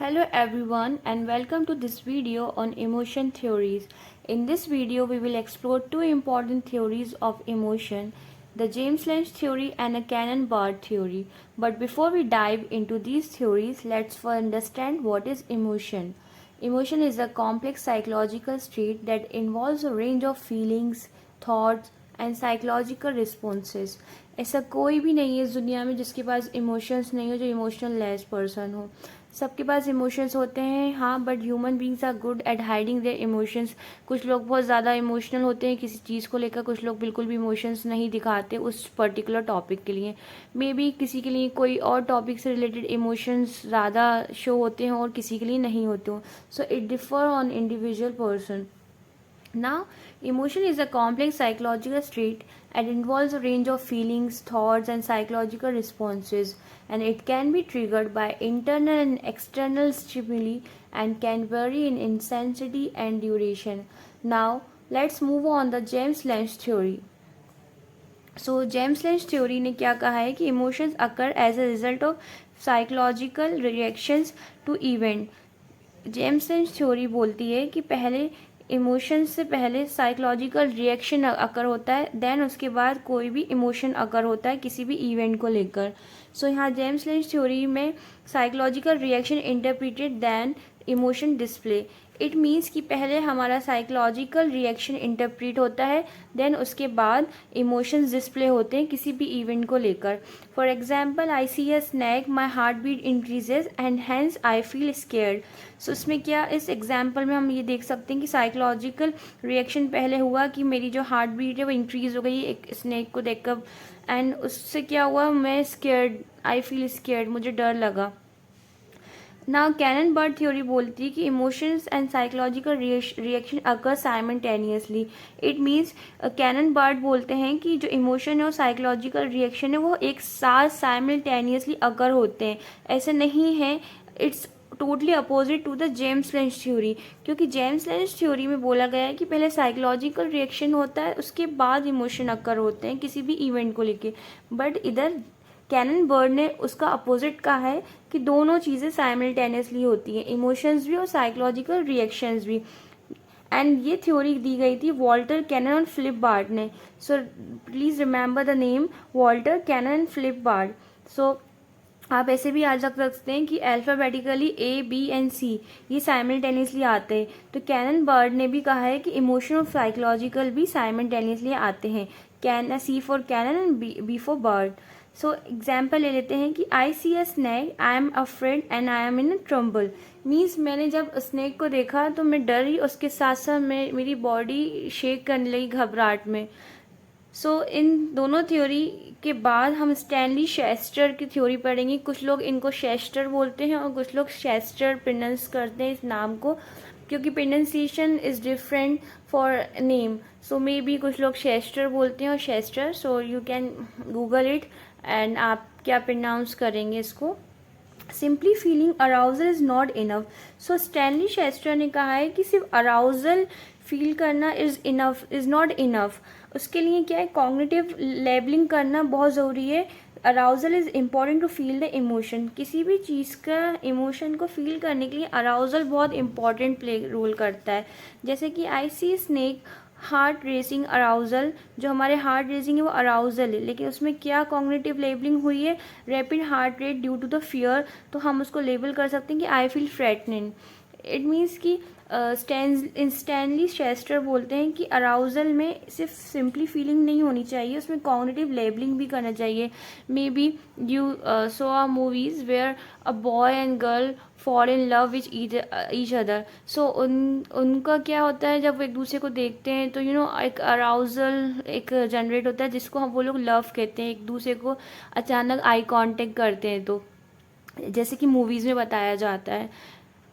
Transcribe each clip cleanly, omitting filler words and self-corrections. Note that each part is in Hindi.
Hello everyone and welcome to this video on emotion theories. In this video we will explore two important theories of emotion, the James Lange theory and a Cannon-Bard theory. But before we dive into these theories, let's first understand what is emotion. Emotion is a complex psychological state that involves a range of feelings, thoughts and psychological responses. ऐसा कोई भी नहीं है इस दुनिया में जिसके पास इमोशंस नहीं हो, जो इमोशनल लेस पर्सन हो. सबके पास इमोशंस होते हैं, हाँ, but human beings are good at hiding their emotions. कुछ लोग बहुत ज़्यादा इमोशनल होते हैं किसी चीज़ को लेकर, कुछ लोग बिल्कुल भी इमोशंस नहीं दिखाते उस पर्टिकुलर टॉपिक के लिए. मे बी किसी के लिए कोई और टॉपिक से रिलेटेड इमोशंस ज़्यादा शो होते हैं और किसी के लिए नहीं होते हो. So it differ on individual person. Now, emotion is a complex psychological state and involves a range of feelings, thoughts, and psychological responses, and it can be triggered by internal and external stimuli and can vary in intensity and duration. Now, let's move on the James Lange theory. So, James Lange theory ने क्या कहा है कि emotions occur as a result of psychological reactions to event. James Lange theory बोलती है कि पहले इमोशन से पहले साइकोलॉजिकल रिएक्शन अकर होता है, देन उसके बाद कोई भी इमोशन अकर होता है किसी भी इवेंट को लेकर. सो यहाँ जेम्स लेंज थ्योरी में psychological reaction interpreted then emotion display. It means कि पहले हमारा साइकोलॉजिकल रिएक्शन इंटरप्रेट होता है, देन उसके बाद इमोशंस डिस्प्ले होते हैं किसी भी इवेंट को लेकर. For example, I see a snake, my heart beat increases and hence I feel scared. So इसमें क्या, इस एग्जाम्पल में हम ये देख सकते हैं कि साइकोलॉजिकल रिएक्शन पहले हुआ कि मेरी जो हार्ट बीट है वो इंक्रीज हो गई एक स्नैक को देखकर, एंड उससे क्या हुआ, मैं स्केयर्ड, आई फील स्केयर्ड, मुझे डर लगा. नाउ कैनन-बर्ड थ्योरी बोलती है कि emotions and psychological reaction occur simultaneously. It means cannon-bird बोलते हैं कि जो इमोशन है और साइकोलॉजिकल रिएक्शन है वो एक साथ साइमल्टेनियसली अकर होते हैं. ऐसे नहीं है, it's totally opposite to the James Lange theory, क्योंकि जेम्स लेंज थ्योरी में बोला गया है कि पहले साइकोलॉजिकल रिएक्शन होता है, उसके बाद इमोशन अकर होते हैं किसी भी इवेंट को लेके. बट इधर कैनन-बर्ड ने उसका अपोजिट कहा है कि दोनों चीज़ें साइमल्टेनियसली होती हैं, इमोशंस भी और साइकोलॉजिकल रिएक्शंस भी. एंड ये थ्योरी दी गई थी वॉल्टर कैनन और फिलिप बार्ड ने. So please remember the name Walter Cannon and Philip Bard. So आप ऐसे भी आज रख सकते हैं कि alphabetically A, B and C ये साइमल्टेनियसली आते हैं. तो कैनन-बर्ड ने भी कहा है कि इमोशन और साइकोलॉजिकल भी साइमल्टेनियसली आते हैं. Can, C for Cannon and B for Bird. So example ले लेते हैं कि I see a snake, I am afraid and I am in a tremble. Means मैंने जब स्नैक को देखा तो मैं डरी, उसके साथ साथ मेरी बॉडी शेक करने लगी घबराहट में. सो इन दोनों थ्योरी के बाद हम स्टैनली शेस्टर की थ्योरी पढ़ेंगे. कुछ लोग इनको शेस्टर बोलते हैं और कुछ लोग शेस्टर प्रोनाउंस करते हैं इस नाम को, क्योंकि pronunciation is different for name. So may be कुछ लोग शेस्टर बोलते हैं और Schachter. So you can Google it and आप क्या प्रोनाउंस करेंगे इसको. Simply feeling arousal is not enough. So Stanley Schachter ने कहा है कि सिर्फ अराउजल फील करना इज़ नॉट इनफ. उसके लिए क्या है, कॉग्निटिव लेबलिंग करना बहुत ज़रूरी है. Arousal is important to feel the emotion. किसी भी चीज़ का इमोशन को फील करने के लिए अराउजल बहुत इंपॉर्टेंट प्ले रोल करता है. जैसे कि I sea snake, heart racing arousal, जो हमारे हार्ट रेसिंग है वो अराउजल है, लेकिन उसमें क्या कॉग्निटिव लेबलिंग हुई है, rapid heart rate due to the fear. तो हम उसको लेबल कर सकते हैं कि I feel frightening. It means कि स्टैनली शेस्टर बोलते हैं कि अराउजल में सिर्फ सिंपली फीलिंग नहीं होनी चाहिए, उसमें कॉग्निटिव लेबलिंग भी करना चाहिए. May be you saw a movies where a boy and girl fall in love with each other. So उनका क्या होता है, जब वो एक दूसरे को देखते हैं तो एक अराउजल एक जनरेट होता है जिसको हम वो लोग लव कहते हैं. एक दूसरे को अचानक आई कांटेक्ट करते हैं, तो जैसे कि मूवीज़ में बताया जाता है.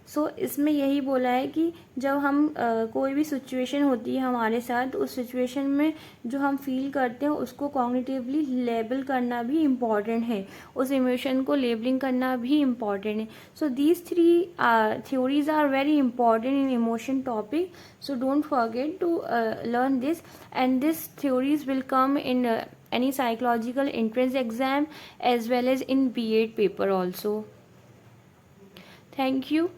सो इसमें यही बोला है कि जब हम कोई भी सिचुएशन होती है हमारे साथ, तो उस सिचुएशन में जो हम फील करते हैं उसको कॉग्निटिवली लेबल करना भी इम्पॉर्टेंट है, उस इमोशन को लेबलिंग करना भी इम्पॉर्टेंट है. So these three theories are very important in emotion topic. So don't forget to learn this, and this theories will come in any psychological entrance exam as well as in B.Ed paper also. Thank you.